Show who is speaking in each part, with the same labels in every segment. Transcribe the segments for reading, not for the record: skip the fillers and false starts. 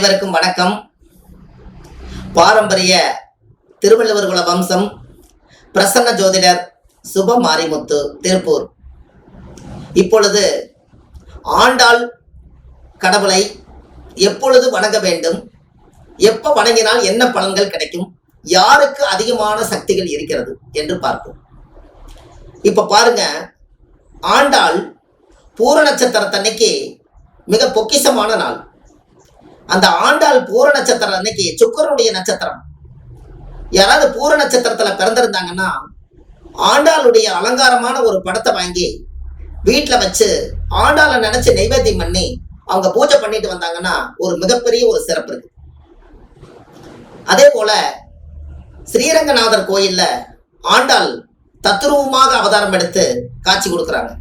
Speaker 1: அனைவருக்கும் வணக்கம். பாரம்பரிய திருவள்ளுவர் குல வம்சம் பிரசன்ன ஜோதிடர் சுப மாரிமுத்து, திருப்பூர். இப்பொழுது ஆண்டாள் கடவுளை எப்பொழுது வணங்க வேண்டும், எப்ப வணங்கினால் என்ன பலன்கள் கிடைக்கும், யாருக்கு அதிகமான சக்திகள் இருக்கிறது என்று பார்ப்போம். இப்ப பாருங்க, ஆண்டாள் பூர நட்சத்திரத்தன்னைக்கு மிக பொக்கிஷமான நாள். அந்த ஆண்டாள் பூர நட்சத்திரம் அன்னைக்கு சுக்கிரனுடைய நட்சத்திரம். யாராவது பூர நட்சத்திரத்துல பிறந்திருந்தாங்கன்னா ஆண்டாளுடைய அலங்காரமான ஒரு படத்தை வாங்கி வீட்டுல வச்சு ஆண்டாளை நினைச்சு நைவேத்தியம் பண்ணி அவங்க பூஜை பண்ணிட்டு வந்தாங்கன்னா ஒரு மிகப்பெரிய ஒரு சிறப்பு இருக்கு. அதே போல ஸ்ரீரங்கநாதர் கோயில்ல ஆண்டாள் தத்ரூபமாக அவதாரம் எடுத்து காட்சி கொடுக்குறாங்க.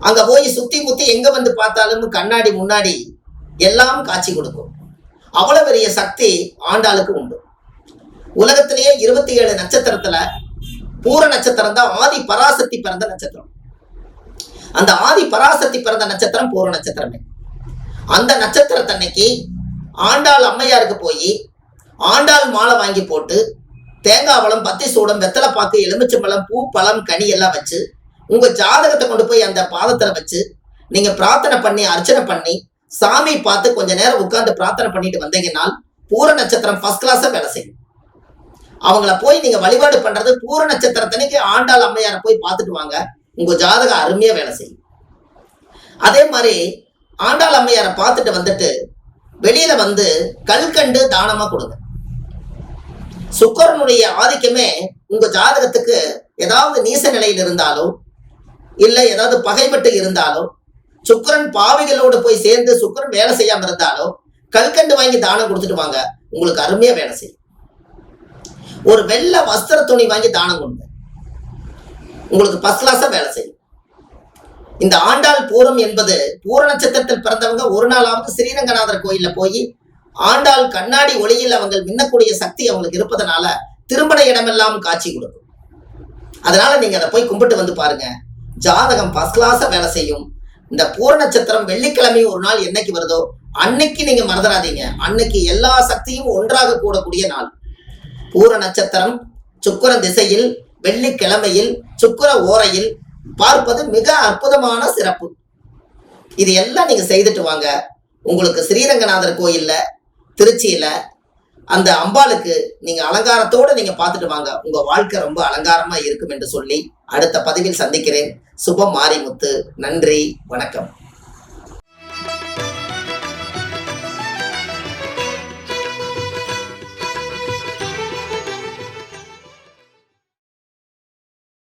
Speaker 1: அங்க போய் சுத்தி முத்தி எங்க வந்து பார்த்தாலும் கண்ணாடி முன்னாடி எல்லாம் காட்சி கொடுக்கும். அவ்வளவு பெரிய சக்தி ஆண்டாளுக்கு உண்டு. உலகத்திலேயே 27 நட்சத்திரத்துல பூர நட்சத்திரம் தான் ஆதி பராசக்தி பிறந்த நட்சத்திரம். அந்த ஆதி பராசக்தி பிறந்த நட்சத்திரம் பூர நட்சத்திரமே. அந்த நட்சத்திரத்தன்னைக்கு ஆண்டாள் அம்மையாருக்கு போய் ஆண்டாள் மாலை வாங்கி போட்டு தேங்காய் பழம், பத்தி சூடம், வெத்தலை பாக்கு, எலுமிச்சம்பழம், பூ, பழம், கனி எல்லாம் வச்சு உங்க ஜாதகத்தை கொண்டு போய் அந்த பாதத்துல வச்சு நீங்க பிரார்த்தனை பண்ணி அர்ச்சனை பண்ணி சாமி பார்த்து கொஞ்ச நேரம் உட்கார்ந்து பிரார்த்தனை பண்ணிட்டு வந்தீங்கன்னா பூர நட்சத்திரம் ஃபர்ஸ்ட் கிளாஸா வேலை செய்யும். அவங்கள போய் நீங்க வழிபாடு பண்றது பூர நட்சத்திரத்தனைக்கு ஆண்டாள் அம்மையார போய் பார்த்துட்டு வாங்க, உங்க ஜாதகம் அருமையா வேலை செய்யும். அதே மாதிரி ஆண்டாள் அம்மையாரை பார்த்துட்டு வந்துட்டு வெளியில வந்து கல்கண்டு தானமா கொடுங்க. சுக்கிரனுடைய ஆதிக்கமே உங்க ஜாதகத்துக்கு ஏதாவது நீச நிலையில் இருந்தாலோ இல்ல ஏதாவது பகைப்பட்டு இருந்தாலோ, சுக்கிரன் பாவிகளோடு போய் சேர்ந்து சுக்கிரன் வேலை செய்யாம இருந்தாலோ கல்கண்டு வாங்கி தானம் கொடுத்துட்டு வாங்க, உங்களுக்கு அருமையா வேலை செய்யும். ஒரு வெள்ளை வஸ்திர துணி வாங்கி தானம் கொடுங்க, உங்களுக்கு ஃபர்ஸ்ட் கிளாஸா வேலை செய்யும். இந்த ஆண்டாள் பூரம் என்பது பூர நட்சத்திரத்தில் பிறந்தவங்க ஒரு நாளாவது ஸ்ரீரங்கநாதர் கோயில்ல போய் ஆண்டாள் கண்ணாடி ஒளியில் அவங்க மின்னக்கூடிய சக்தி அவங்களுக்கு இருப்பதனால திருமண இடமெல்லாம் காட்சி கொடுக்கும். அதனால நீங்க அதை போய் கும்பிட்டு வந்து பாருங்க, ஜாதகம் ஃபர்ஸ்ட் கிளாஸா வேலை செய்யும். இந்த பூர நட்சத்திரம் வெள்ளிக்கிழமை ஒரு நாள் என்னைக்கு வருதோ அன்னைக்கு நீங்க மறந்துடாதீங்க, அன்னைக்கு எல்லா சக்தியும் ஒன்றாக கூடக்கூடிய நாள். பூர நட்சத்திரம் சுக்கிர திசையில் வெள்ளிக்கிழமையில் சுக்கிர ஓரையில் பார்ப்பது மிக அற்புதமான சிறப்பு. இது எல்லாம் நீங்க செய்துட்டு வாங்க, உங்களுக்கு ஸ்ரீரங்கநாதர் கோயில்ல திருச்சியில அந்த அம்பாளுக்கு நீங்க அலங்காரத்தோட நீங்க பார்த்துட்டு வாங்க, உங்க வாழ்க்கை ரொம்ப அலங்காரமா இருக்கும் என்று சொல்லி அடுத்த பதிவில் சந்திக்கிறேன். சுப மாரிமுத்து. நன்றி, வணக்கம்.